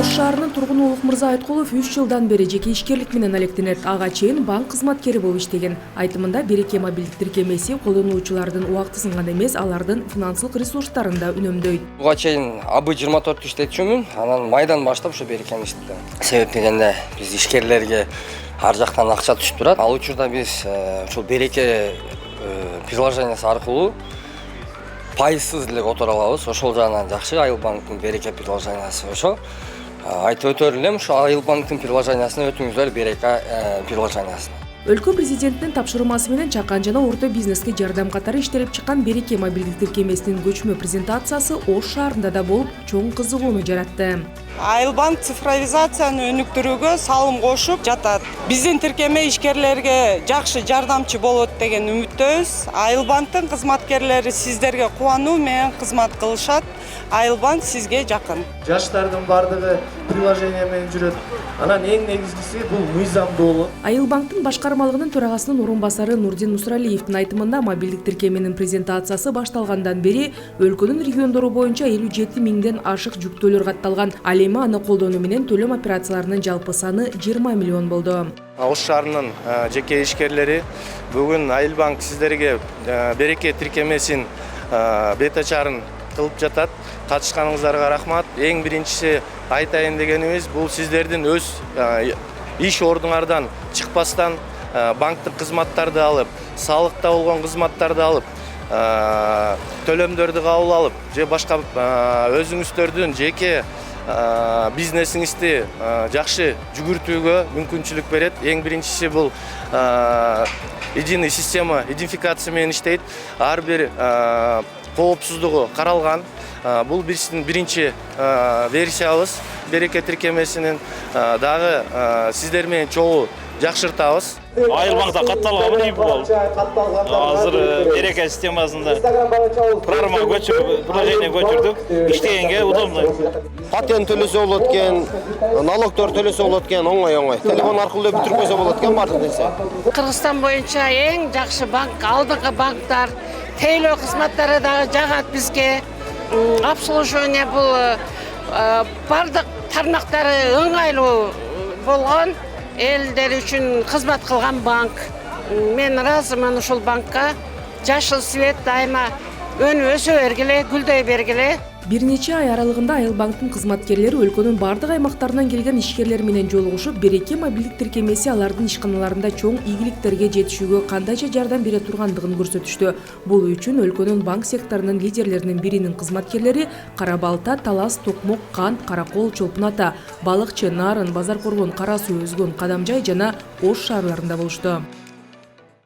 Ош шаарынын тургуну Улукмырза Айткулов 3 жылдан бери жеке ишкерлик менен алектенет. Ага чейин банк кызматкери болуп иштеген. Айтымында Береке мобилдик тиркемеси колдонуучулардын убактысын гана эмес, алардын финансылык ресурстарын да үнөмдөйт. Буга чейин АБ24 иштетчүмүн, анан майдан баштап ушу Берекени иштеттим. Себеп дегенде биз ишкерлерге ар жактан акча түшүп турат. Ал учурда биз ушул Береке приложениясы аркылуу пайызсыз эле отура алабыз. Ошол жагынан жакшы Айыл банктын Береке приложениясы ошо. Айтып өтөр элем, ушу Айыл банктын приложениясына өтүңүздөр Береке приложениясына. Өлкө президентинин тапшырмасы менен чакан жана орто бизнеске жардам катары иштелип чыккан Береке мобилдик тиркемесинин көчмө презентациясы Ош шаарында да болуп, чоң кызыгууну жаратты. Айыл банк цифровизацияны өнүктүрүүгө салым кошуп жатат. Биздин тиркеме ишкерлерге жакшы жардамчы болот деген үмүттөбүз. Айыл банктын кызматкерлери сиздерге кубануу менен кызмат кылышат. Айыл банк сизге жакын. Жаштардын бардыгы приложение менен жүрөт. Анан эң негизгиси бул мыйзамдуулук. Айыл банктын башкармалыгынын төрагасынын орун басары Нурдин Мусралиевдин айтымында мобилдик тиркеменин презентациясы башталгандан бери өлкөнүн региондору боюнча 57 миңден ашык жүктөөлөр катталган. Ал эми аны колдонуу менен төлөм операцияларынын жалпы саны 20 миллион болду. Ош шаарынын жеке ишкерлери бүгүн Айыл банк сиздерге Береке тиркемесин бета-чарын кылып жатат. Катышканыңыздарга рахмат. Эң биринчиси айтайын дегенибиз, бул сиздердин өз иш ордуңардан чыкпастан банктык кызматтарды алып, салыкта болгон кызматтарды алып, төлөмдөрдү кабыл алып, же башка өзүңүздөрдүн жеке бизнесиңизди жакшы жүгүртүүгө мүмкүнчүлүк берет. Эң биринчиси бул единый система идентификация менен иштейт. Ар бир коопсуздугу каралган. Бул биздин биринчи версиябыз. Береке тиркемесинин дагы сиздер менен чогуу жакшыртабыз. Айыл банкта катталган бул. Азыр Береке системасында приложение көчүрдүк. Иштегенге удобно. Патент төлөсө болот экен, налогдор төлөсө болот экен, оңой. Телефон аркылуу бүтүрүп койсо болот экен бардык нерсе. Кыргызстан боюнча эң жакшы банк, алдыңкы банктар, тейлөө кызматтары дагы жагат бизге. Обслуживание бул бардык тармактары ыңгайлуу болгон. Элдер үчүн кызмат кылган банк. Мен ыраазымын ушул банкка. Жашыл свет дайыма өнүп өсө бергиле, гүлдөй бергиле. Бир нече ай аралыгында Айыл банктын кызматкерлери өлкөнүн бардык аймактарынан келген ишкерлер менен жолугушуп, Береке мобилдик тиркемеси алардын ишканаларында чоң ийгиликтерге жетишүүгө кандайча жардам бере тургандыгын көрсөтүштү. Бул үчүн өлкөнүн банк секторунун лидерлеринин биринин кызматкерлери Кара Балта, Талас, Токмок, Кант, Каракол, Чолпун Ата, Балыкчы, Нарын, Базар Коргон, Кара Суу, Өзгөн, Кадамжай жана Ош шаарларында болушту.